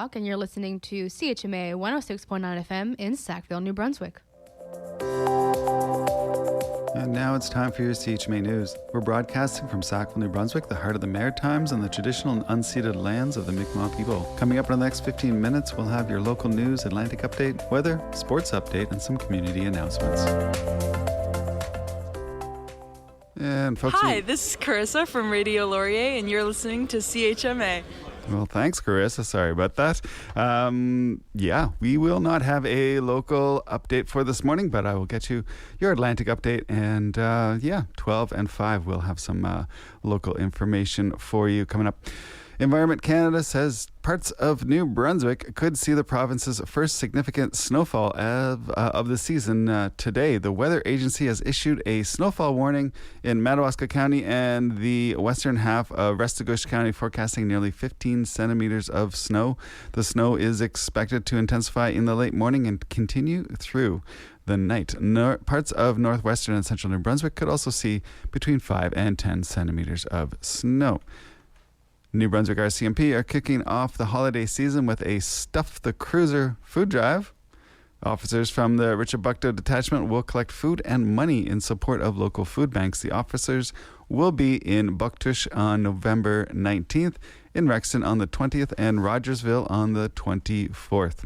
And you're listening to CHMA 106.9 FM in Sackville, New Brunswick. And now it's time for your CHMA News. We're broadcasting from Sackville, New Brunswick, the heart of the Maritimes and the traditional and unceded lands of the Mi'kmaq people. Coming up in the next 15 minutes, we'll have your local news, Atlantic update, weather, sports update, and some community announcements. And folks, Hi, this is Carissa from Radio Laurier, and you're listening to CHMA. Well, thanks, Carissa. Sorry about that. We will not have a local update for this morning, but I will get you your Atlantic update. And 12 and 5, we'll have some local information for you coming up. Environment Canada says parts of New Brunswick could see the province's first significant snowfall of the season today. The Weather Agency has issued a snowfall warning in Madawaska County and the western half of Restigouche County, forecasting nearly 15 centimeters of snow. The snow is expected to intensify in the late morning and continue through the night. Parts of northwestern and central New Brunswick could also see between 5 and 10 centimeters of snow. New Brunswick RCMP are kicking off the holiday season with a Stuff the Cruiser food drive. Officers from the Richard Bucktow Detachment will collect food and money in support of local food banks. The officers will be in Bucktush on November 19th, in Rexton on the 20th, and Rogersville on the 24th.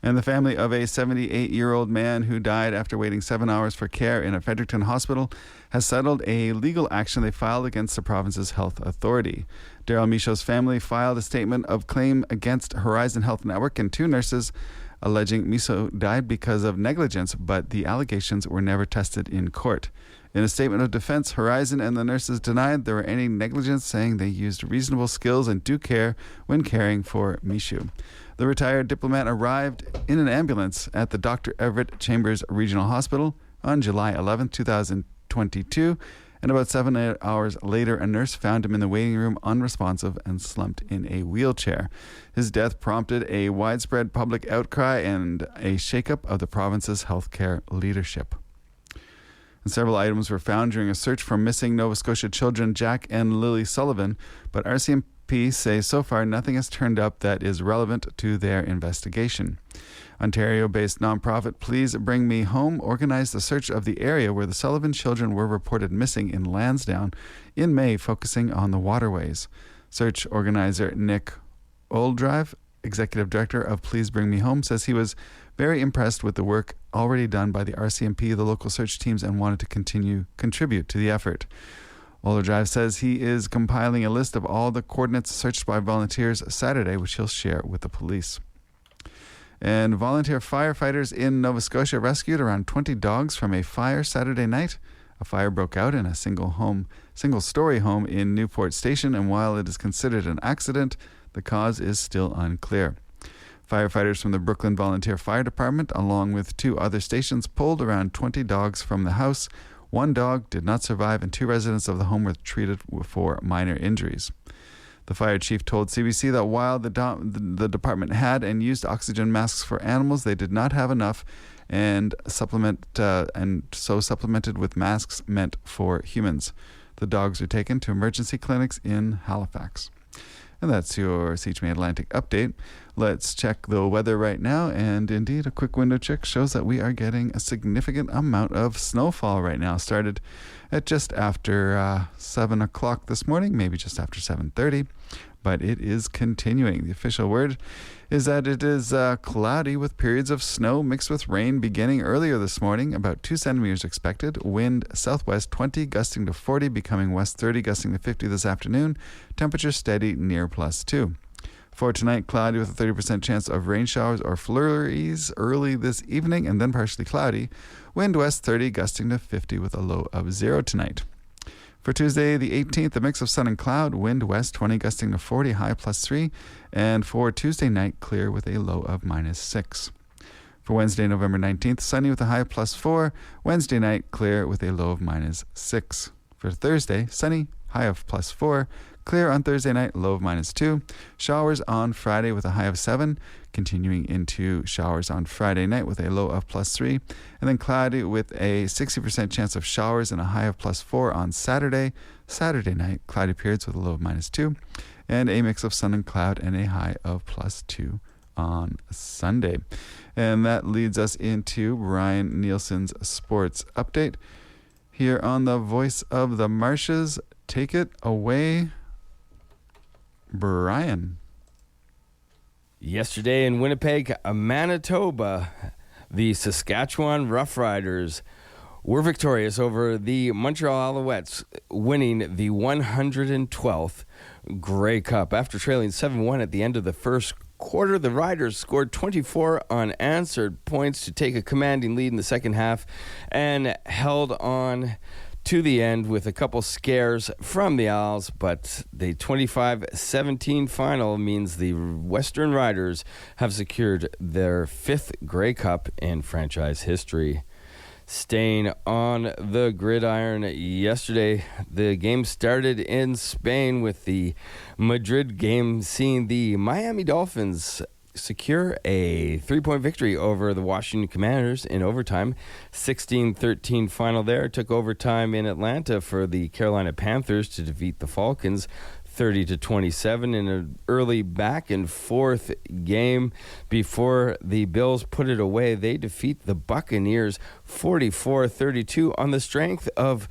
And the family of a 78-year-old man who died after waiting 7 hours for care in a Fredericton hospital has settled a legal action they filed against the province's health authority. Daryl Michaud's family filed a statement of claim against Horizon Health Network and two nurses, alleging Michaud died because of negligence, but the allegations were never tested in court. In a statement of defense, Horizon and the nurses denied there were any negligence, saying they used reasonable skills and due care when caring for Michaud. The retired diplomat arrived in an ambulance at the Dr. Everett Chambers Regional Hospital on July 11, 2022, and about 7 hours later, a nurse found him in the waiting room unresponsive and slumped in a wheelchair. His death prompted a widespread public outcry and a shakeup of the province's healthcare leadership. And several items were found during a search for missing Nova Scotia children Jack and Lily Sullivan, but RCMP say so far nothing has turned up that is relevant to their investigation. Ontario-based nonprofit Please Bring Me Home organized the search of the area where the Sullivan children were reported missing in Lansdowne in May, focusing on the waterways. Search organizer Nick Oldrive, executive director of Please Bring Me Home, says he was very impressed with the work already done by the RCMP, the local search teams, and wanted to contribute to the effort. Oldrive says he is compiling a list of all the coordinates searched by volunteers Saturday, which he'll share with the police. And volunteer firefighters in Nova Scotia rescued around 20 dogs from a fire Saturday night. A fire broke out in a single-story home in Newport Station, and while it is considered an accident, the cause is still unclear. Firefighters from the Brooklyn Volunteer Fire Department, along with two other stations, pulled around 20 dogs from the house. One dog did not survive, and two residents of the home were treated for minor injuries. The fire chief told CBC that while the department had and used oxygen masks for animals, they did not have enough, and so supplemented with masks meant for humans. The dogs were taken to emergency clinics in Halifax. And that's your CHMA Atlantic update. Let's check the weather right now, and indeed a quick window check shows that we are getting a significant amount of snowfall right now. Started at just after 7 o'clock this morning, maybe just after 7:30, but it is continuing. The official word is that it is cloudy with periods of snow mixed with rain beginning earlier this morning. About 2 centimeters expected. Wind southwest 20, gusting to 40, becoming west 30, gusting to 50 this afternoon. Temperature steady near +2. For tonight, cloudy with a 30% chance of rain showers or flurries early this evening, and then partially cloudy. Wind west 30, gusting to 50 with a low of 0 tonight. For Tuesday, the 18th, a mix of sun and cloud, wind west 20, gusting to 40, high +3. And for Tuesday night, clear with a low of -6. For Wednesday, November 19th, sunny with a high +4. Wednesday night, clear with a low of -6. For Thursday, sunny, high of +4. Clear on Thursday night, low of -2. Showers on Friday with a high of 7. Continuing into showers on Friday night with a low of +3. And then cloudy with a 60% chance of showers and a high of +4 on Saturday. Saturday night, cloudy periods with a low of -2. and a mix of sun and cloud and a high of +2 on Sunday. And that leads us into Brian Nielsen's sports update here on the Voice of the Marshes. Take it away, Brian. Yesterday in Winnipeg, Manitoba, the Saskatchewan Roughriders were victorious over the Montreal Alouettes, winning the 112th Grey Cup. After trailing 7-1 at the end of the first quarter, the Riders scored 24 unanswered points to take a commanding lead in the second half and held on to the end with a couple scares from the Owls, but the 25-17 final means the Western Riders have secured their 5th Grey Cup in franchise history. Staying on the gridiron yesterday, the game started in Spain with the Madrid game seeing the Miami Dolphins secure a 3-point victory over the Washington Commanders in overtime. 16-13 final there. Took overtime in Atlanta for the Carolina Panthers to defeat the Falcons 30-27 in an early back and forth game before the Bills put it away. They defeat the Buccaneers 44-32 on the strength of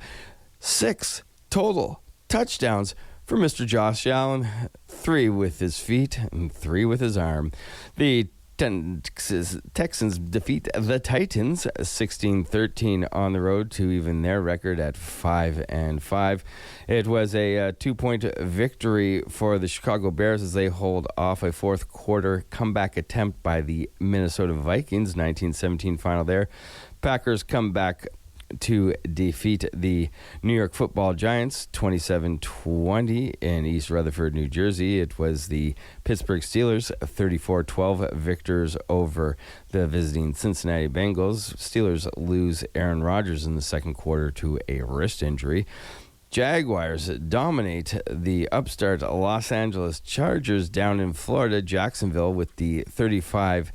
6 total touchdowns for Mr. Josh Allen, 3 with his feet and 3 with his arm. The Texans defeat the Titans 16-13 on the road to even their record at 5-5. It was a 2-point victory for the Chicago Bears as they hold off a fourth quarter comeback attempt by the Minnesota Vikings, 19-17 final there. Packers come back to defeat the New York Football Giants 27-20 in East Rutherford, New Jersey. It was the Pittsburgh Steelers 34-12 victors over the visiting Cincinnati Bengals. Steelers lose Aaron Rodgers in the second quarter to a wrist injury. Jaguars dominate the upstart Los Angeles Chargers down in Florida, Jacksonville, with the 35-6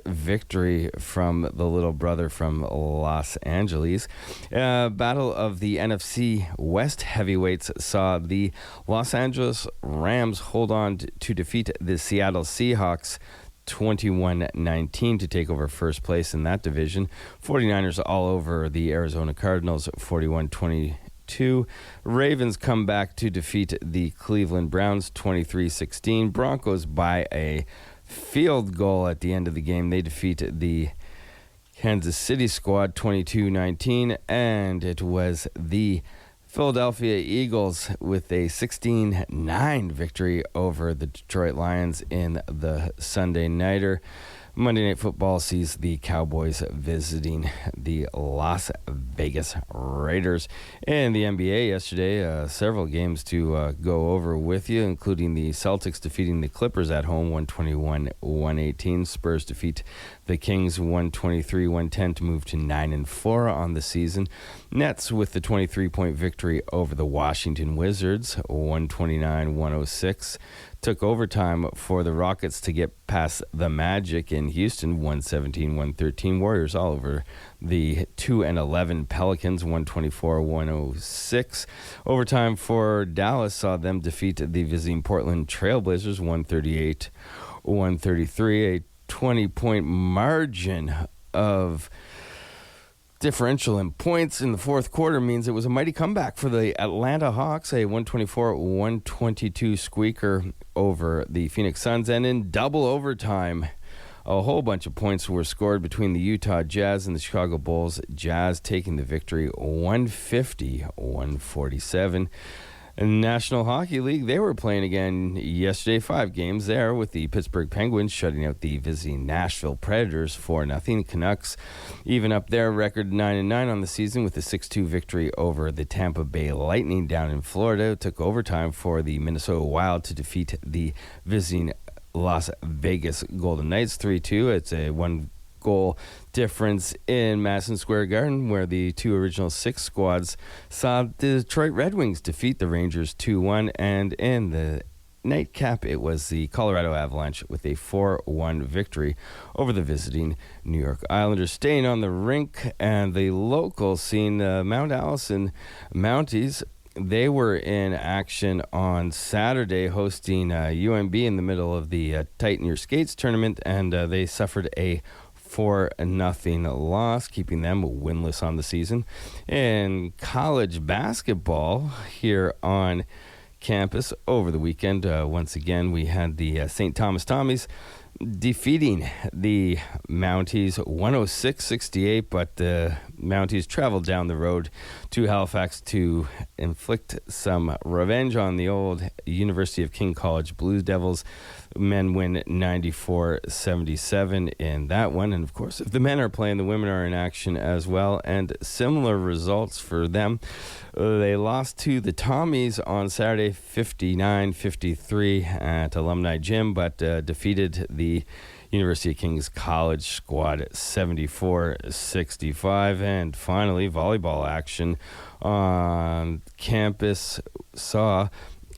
victory from the little brother from Los Angeles. Battle of the NFC West heavyweights saw the Los Angeles Rams hold on to defeat the Seattle Seahawks 21-19 to take over first place in that division. 49ers all over the Arizona Cardinals 41-22. Ravens come back to defeat the Cleveland Browns 23-16. Broncos by a field goal at the end of the game. They defeat the Kansas City squad 22-19, and it was the Philadelphia Eagles with a 16-9 victory over the Detroit Lions in the Sunday Nighter. Monday Night Football sees the Cowboys visiting the Las Vegas Raiders. In the NBA yesterday, several games to go over with you, including the Celtics defeating the Clippers at home 121-118. Spurs defeat the Kings 123-110 to move to 9-4 on the season. Nets with the 23-point victory over the Washington Wizards 129-106. Took overtime for the Rockets to get past the Magic in Houston, 117-113. Warriors all over the 2-11 Pelicans, 124-106. Overtime for Dallas saw them defeat the visiting Portland Trailblazers, 138-133. A 20-point margin of differential in points in the fourth quarter means it was a mighty comeback for the Atlanta Hawks, a 124-122 squeaker over the Phoenix Suns. And in double overtime, a whole bunch of points were scored between the Utah Jazz and the Chicago Bulls. Jazz taking the victory 150-147. National Hockey League, they were playing again yesterday, 5 games there, with the Pittsburgh Penguins shutting out the visiting Nashville Predators 4-0. Canucks even up their record 9-9 on the season with a 6-2 victory over the Tampa Bay Lightning down in Florida. It took overtime for the Minnesota Wild to defeat the visiting Las Vegas Golden Knights 3-2. It's a one-goal difference in Madison Square Garden, where the two original 6 squads saw the Detroit Red Wings defeat the Rangers 2-1, and in the nightcap, it was the Colorado Avalanche with a 4-1 victory over the visiting New York Islanders. Staying on the rink and the local scene, Mount Allison Mounties they were in action on Saturday hosting UMB in the middle of the Tighten Your Skates tournament, and they suffered a 4-0 loss, keeping them winless on the season. In college basketball here on campus over the weekend, once again, we had the St. Thomas Tommies defeating the Mounties 106-68, but the Mounties traveled down the road to Halifax to inflict some revenge on the old University of King College Blue Devils. Men win 94-77 in that one, and of course, if the men are playing, the women are in action as well, and similar results for them. They lost to the Tommies on Saturday 59-53 at Alumni Gym, but defeated the University of King's College squad 74-65. And finally, volleyball action on campus saw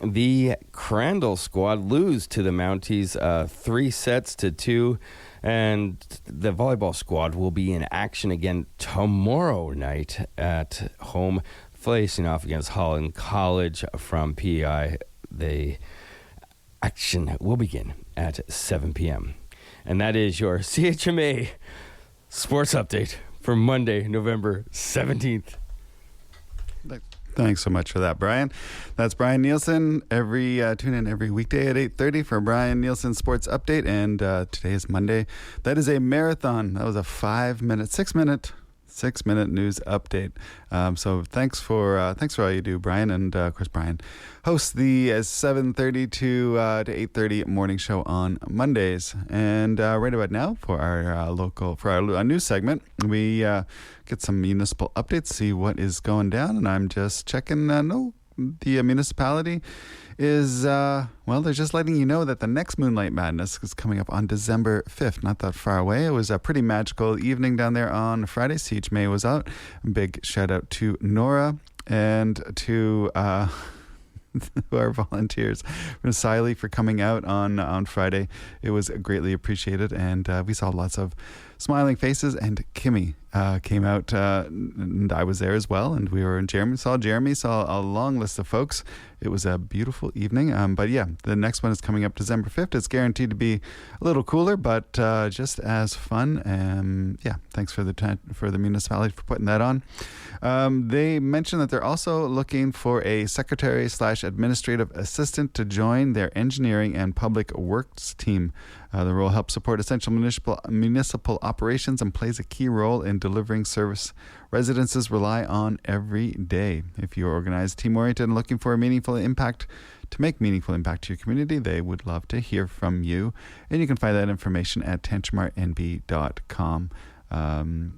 the Crandall squad lose to the Mounties 3-2, and the volleyball squad will be in action again tomorrow night at home, facing off against Holland College from PEI. The action will begin at 7 p.m. And that is your CHMA sports update for Monday, November 17th. Thanks so much for that, Brian. That's Brian Nielsen. Tune in every weekday at 8:30 for Brian Nielsen Sports Update. And today is Monday. That is a marathon. That was a 6-minute news update. So thanks for all you do, Brian. And of course, Brian hosts the 7:30 to 8:30 morning show on Mondays. And right about now, for our news segment, we get some municipal updates, see what is going down. And I'm just checking. The municipality is, they're just letting you know that the next Moonlight Madness is coming up on December 5th, not that far away. It was a pretty magical evening down there on Friday. CHMA was out. Big shout out to Nora and to our volunteers, Ms. Siley, for coming out on Friday. It was greatly appreciated, and we saw lots of smiling faces, and Kimmy came out, and I was there as well, and Jeremy saw a long list of folks. It was a beautiful evening, but yeah, the next one is coming up December 5th. It's guaranteed to be a little cooler, but just as fun. Yeah, thanks for the municipality for putting that on. They mentioned that they're also looking for a secretary/administrative assistant to join their engineering and public works team. The role helps support essential municipal operations and plays a key role in delivering service residences rely on every day. If you're organized, team-oriented, and looking for a meaningful impact to your community, they would love to hear from you. And you can find that information at tenchmarnb.com and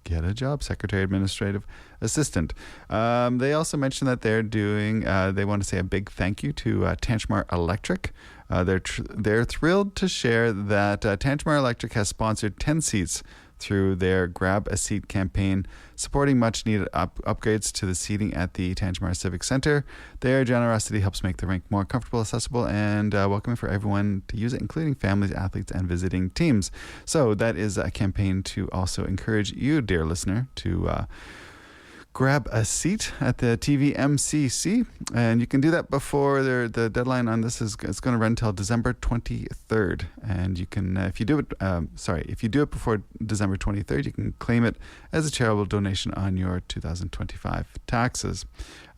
get a job, Secretary Administrative Assistant. They also mentioned that they want to say a big thank you to Tenchmar Electric. They're thrilled to share that Tenchmar Electric has sponsored 10 seats through their Grab a Seat campaign, supporting much-needed upgrades to the seating at the Tenchmar Civic Center. Their generosity helps make the rink more comfortable, accessible, and welcoming for everyone to use it, including families, athletes, and visiting teams. So that is a campaign to also encourage you, dear listener, to grab a seat at the TVMCC, and you can do that before the deadline on this it's going to run until December 23rd. And you can, if you do it before December 23rd, you can claim it as a charitable donation on your 2025 taxes.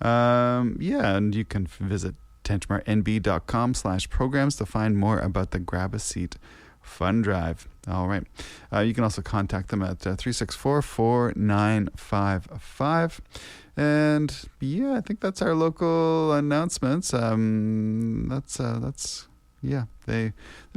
And you can visit tenchmarnb.com/programs to find more about the Grab a Seat Fund Drive. All right. You can also contact them at 364-4955. And I think that's our local announcements. They've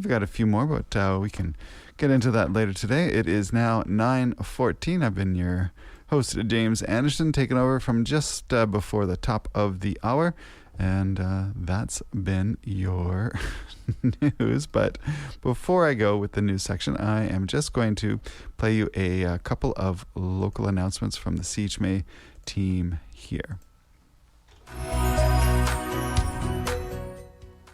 got a few more, but we can get into that later today. It is now 9:14. I've been your host, James Anderson, taking over from just before the top of the hour. And that's been your news. But before I go with the news section, I am just going to play you a couple of local announcements from the CHMA team here.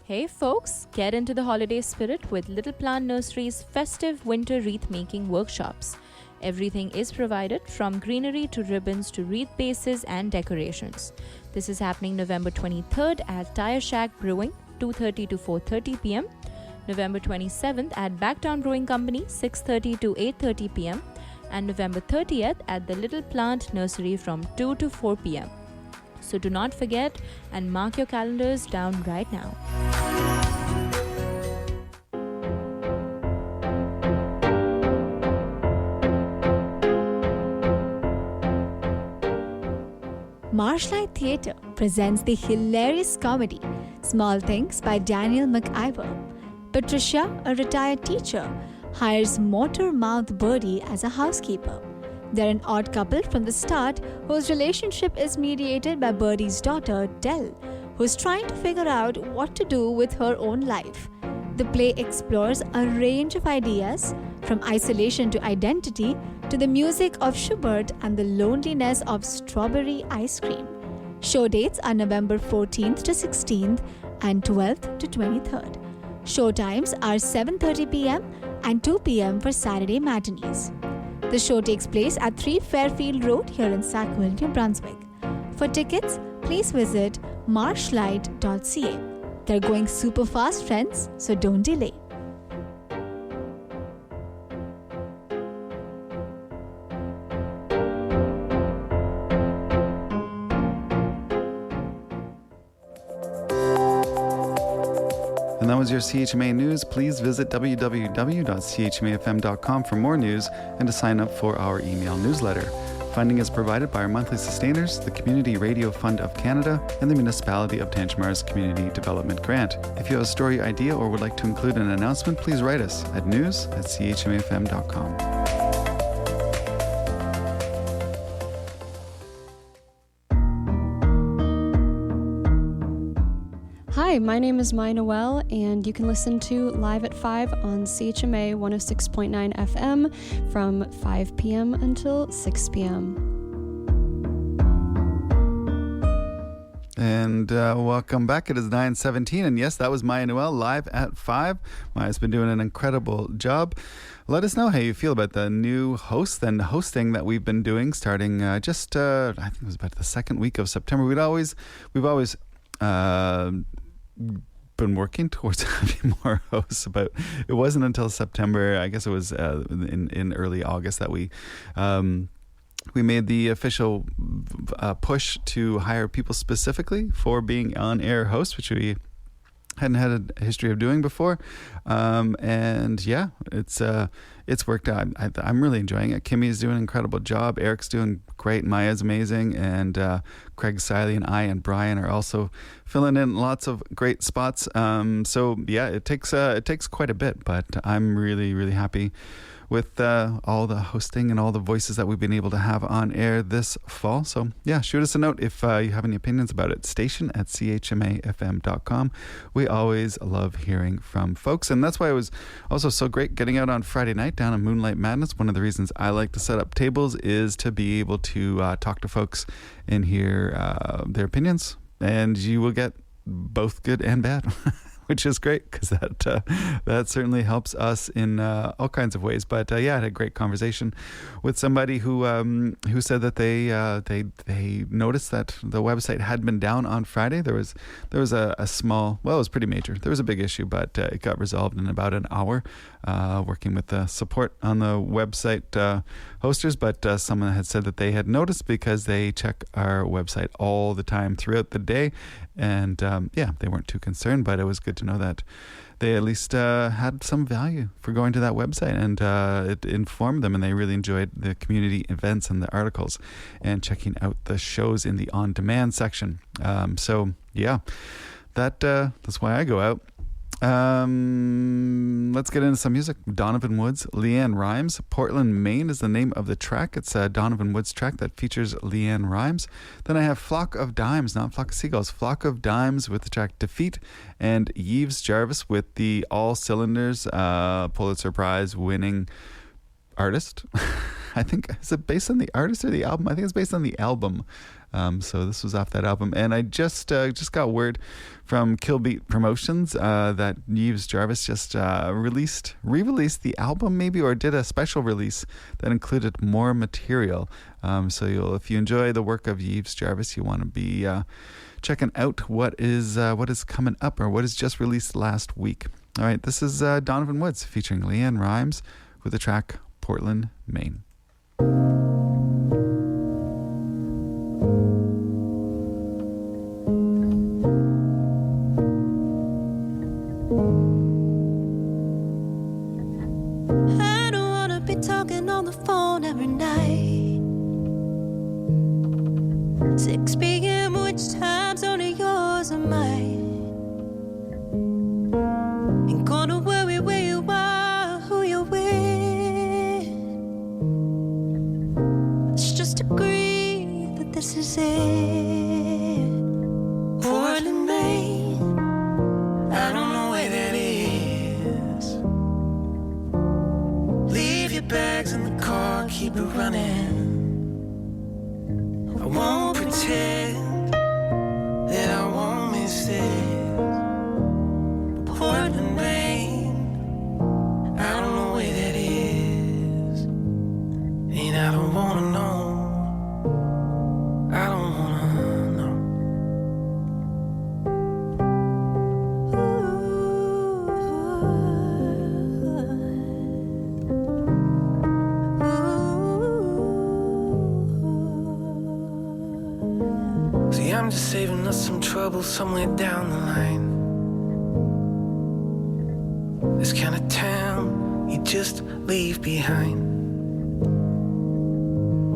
Hey folks, get into the holiday spirit with Little Plant Nursery's festive winter wreath making workshops. Everything is provided from greenery to ribbons to wreath bases and decorations. This is happening November 23rd at Tire Shack Brewing, 2:30 to 4:30 p.m. November 27th at Backtown Brewing Company, 6:30 to 8:30 p.m. and November 30th at the Little Plant Nursery from 2 to 4 p.m. So do not forget and mark your calendars down right now. Marshlight Theatre presents the hilarious comedy Small Things by Daniel McIver. Patricia, a retired teacher, hires Motor Mouth Birdie as a housekeeper. They're an odd couple from the start whose relationship is mediated by Birdie's daughter, Dell, who's trying to figure out what to do with her own life. The play explores a range of ideas, from isolation to identity, to the music of Schubert and the loneliness of strawberry ice cream. Show dates are November 14th to 16th and 12th to 23rd. Show times are 7:30 p.m. and 2 p.m. for Saturday matinees. The show takes place at 3 Fairfield Road here in Sackville, New Brunswick. For tickets, please visit marshlight.ca. They're going super fast, friends, so don't delay. And that was your CHMA news. Please visit www.chmafm.com for more news and to sign up for our email newsletter. Funding is provided by our monthly sustainers, the Community Radio Fund of Canada, and the Municipality of Tantjamar's Community Development Grant. If you have a story idea or would like to include an announcement, please write us at news@chmafm.com. Hi, my name is Mai Noel, and you can listen to Live at 5 on CHMA 106.9 FM from 5 p.m. until 6 p.m. And welcome back. It is 9:17, and yes, that was Maya Noel live at 5. Maya's been doing an incredible job. Let us know how you feel about the new host and hosting that we've been doing starting I think it was about the second week of September. We've always been working towards having more hosts, but it wasn't until September, I guess it was in early August, that we made the official push to hire people specifically for being on-air hosts, which we hadn't had a history of doing before. And yeah, it's worked out. I'm really enjoying it. Kimmy's doing an incredible job. Eric's doing great. Maya's amazing. And Craig Siley and I and Brian are also filling in lots of great spots. So yeah, it takes quite a bit, but I'm really, really happy with all the hosting and all the voices that we've been able to have on air this fall. So yeah, shoot us a note if you have any opinions about it. station@chmafm.com. We always love hearing from folks, and that's why it was also so great getting out on Friday night down in Moonlight Madness. One of the reasons I like to set up tables is to be able to talk to folks and hear their opinions, and you will get both good and bad. Which is great, because that certainly helps us in all kinds of ways. But yeah, I had a great conversation with somebody who said that they noticed that the website had been down on Friday. There was a small, well, it was pretty major. There was a big issue, but it got resolved in about an hour, working with the support on the website hosters. But someone had said that they had noticed because they check our website all the time throughout the day. And yeah, they weren't too concerned, but it was good to know that they at least had some value for going to that website, and it informed them, and they really enjoyed the community events and the articles and checking out the shows in the on-demand section. So yeah, that's why I go out. Let's get into some music. Donovan Woods, Leanne Rimes. Portland, Maine is the name of the track. It's a Donovan Woods track that features Leanne Rimes. Then I have Flock of Dimes, not Flock of Seagulls. Flock of Dimes with the track Defeat, and Yves Jarvis with the All Cylinders Pulitzer Prize winning artist. I think, is it based on the artist or the album? I think it's based on the album. So this was off that album. And I just got word from Killbeat Promotions that Yves Jarvis just re-released the album maybe, or did a special release that included more material. So if you enjoy the work of Yves Jarvis, you want to be checking out what is coming up, or what is just released last week. All right, this is Donovan Woods featuring Leanne Rimes with the track Portland, Maine. I don't wanna be talking on the phone every night. 6 p.m. which time's only yours or mine. Ain't gonna worry where you are, who you're with. Let's just agree that this is it. Portland, Maine, I don't know where that is. Leave your bags in the car, keep it running. I won't pretend that I won't miss this. Portland, Maine, I don't know where that is. And I don't wanna know. I don't wanna know. See, I'm just saving us some trouble somewhere down the line. This kind of town you just leave behind.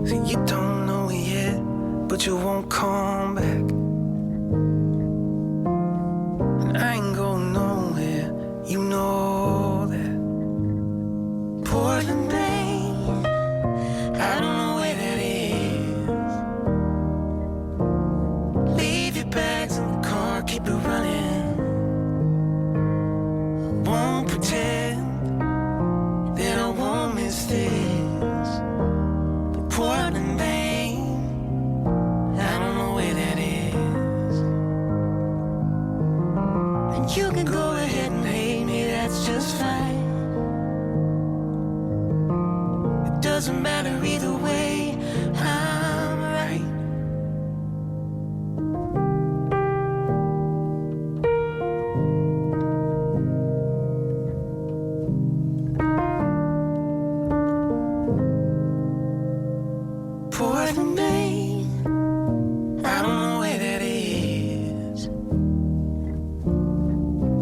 See, you don't know it yet, but you won't come back. And I ain't going nowhere, you know that. Portland, Maine, I don't know where that is. Leave your bags in the car, keep it running. Won't pretend that I won't miss this. But Portland, Maine, I don't know where that is. And you can go ahead and hate me, that's just fine. It doesn't matter either way, I'm right. Portland, Maine, I don't know where that is.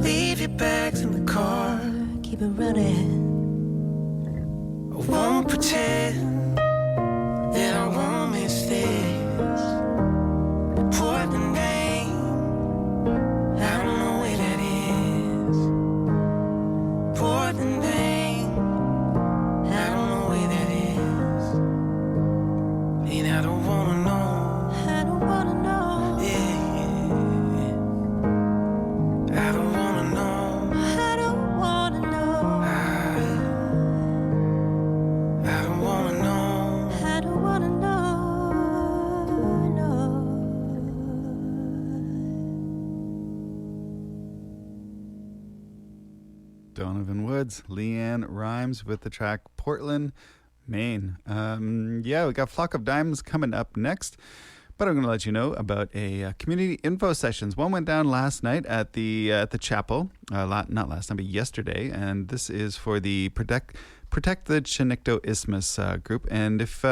Leave your bags in the car, keep it running. I won't pretend that I won't miss this. Portland, Maine, I don't know where that is. Portland, Maine, I don't know where that is. And I don't wanna know. I don't wanna know. Yeah. I don't wanna know. I don't wanna know. I don't wanna know. I don't wanna know. No. Donovan Woods, Leanne Rimes with the track Portland, Maine. We got Flock of Diamonds coming up next, but I'm going to let you know about a community info sessions. One went down last night at the chapel, not last night, but yesterday, and this is for the Protect the Chinecto Isthmus group. And if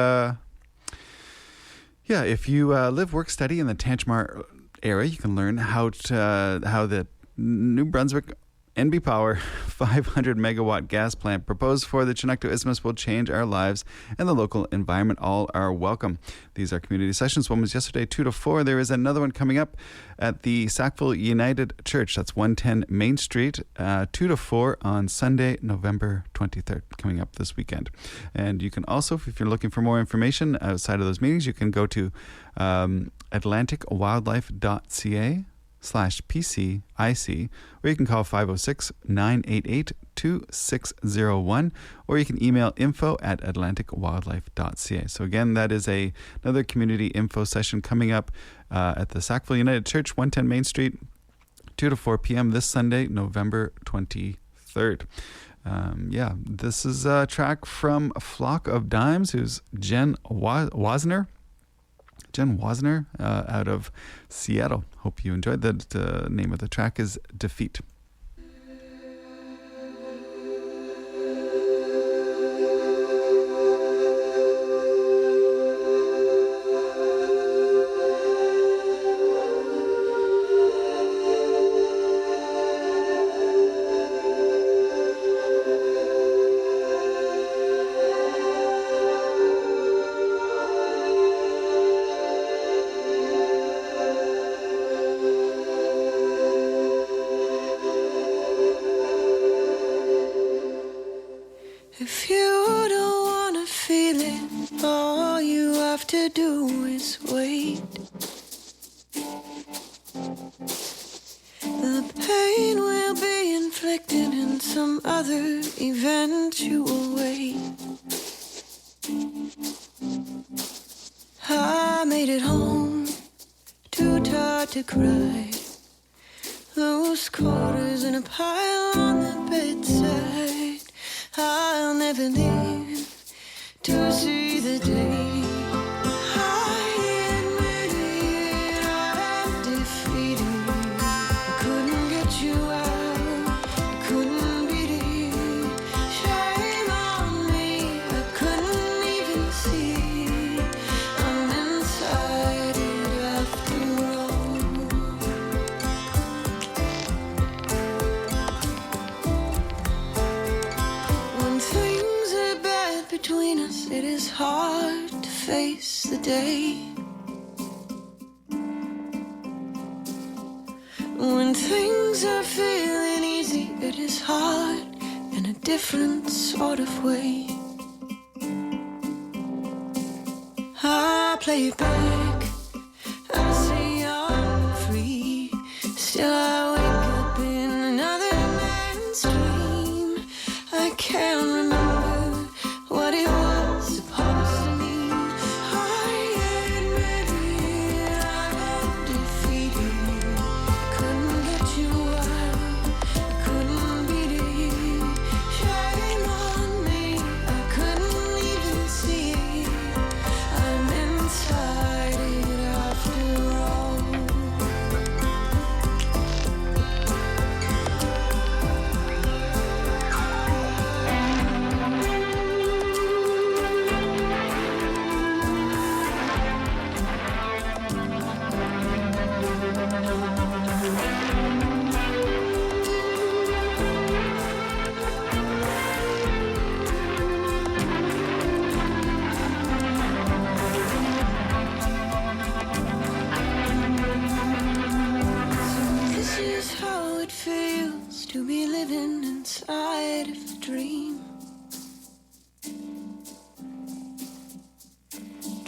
you live, work, study in the Tantramar area, you can learn how the New Brunswick NB Power 500 megawatt gas plant proposed for the Chinecto Isthmus will change our lives and the local environment. All are welcome. These are community sessions. One was yesterday, 2 to 4. There is another one coming up at the Sackville United Church. That's 110 Main Street, 2 to 4 on Sunday, November 23rd, coming up this weekend. And you can also, if you're looking for more information outside of those meetings, you can go to atlanticwildlife.ca/PCIC, or you can call 506-988-2000. 2601, or you can email info@atlanticwildlife.ca. So again, that is another community info session coming up at the Sackville United Church, 110 Main Street, 2 to 4 p.m. this Sunday, November 23rd. This is a track from Flock of Dimes, who's Jen Wasner. Out of Seattle. Hope you enjoyed that. The name of the track is Defeat. If you don't wanna feel it, all you have to do is wait. The pain will be inflicted in some other eventual way. I made it home, too tired to cry. Loose quarters in a pile on the bedside. I'll never live to see the day. I admit it, I'm defeated. I couldn't get you out, I couldn't beat it. Shame on me, I couldn't even see. I'm inside it after all. When things are bad between us, it is hard to face the day. When things are feeling easy, it is hard in a different sort of way. I play it back, I say I'm free. Still I wake up in another man's dream. I can't remember what it was supposed to mean. I admit it, I'm defeated. Couldn't get you out, couldn't beat it. Shame on me, I couldn't even see it. I'm inside it after all. This is how it feels to be living inside of a dream.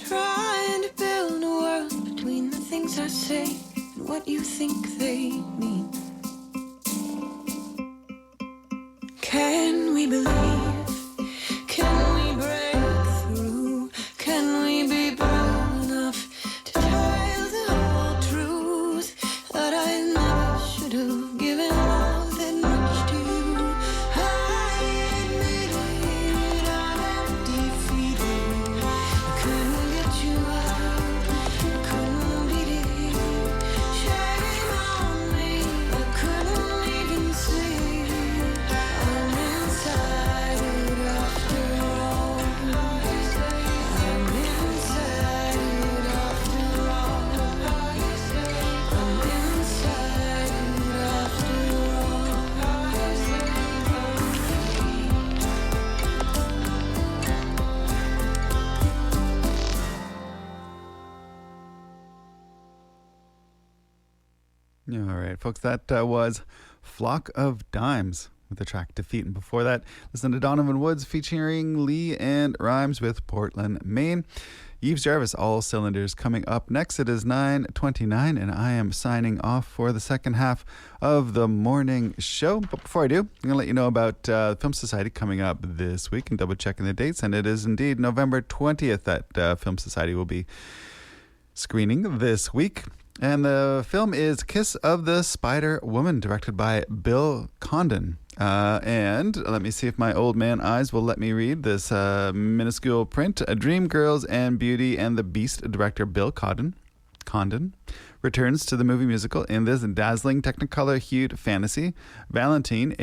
Trying to build a world between the things I say and what you think they mean. Can we believe? Can we break through? Can we be brave enough to tell the whole truth? That I never should have given all that much to you. I admit it, I'm defeated. I couldn't get you out, I couldn't beat it. Shame on me, I couldn't even see. I'm inside it after all. I'm inside it after all. I'm inside it after all. All right, folks, that was Flock of Dimes with the track Defeat. And before that, listen to Donovan Woods featuring Lee and Rhymes with Portland, Maine. Yves Jarvis, All Cylinders, coming up next. It is 9:29, and I am signing off for the second half of the morning show. But before I do, I'm going to let you know about Film Society coming up this week and double checking the dates. And it is indeed November 20th that Film Society will be screening this week. And the film is Kiss of the Spider Woman, directed by Bill Condon. And let me see if my old man eyes will let me read this minuscule print. Dream Girls and Beauty and the Beast director Bill Condon returns to the movie musical in this dazzling Technicolor-hued fantasy. Valentine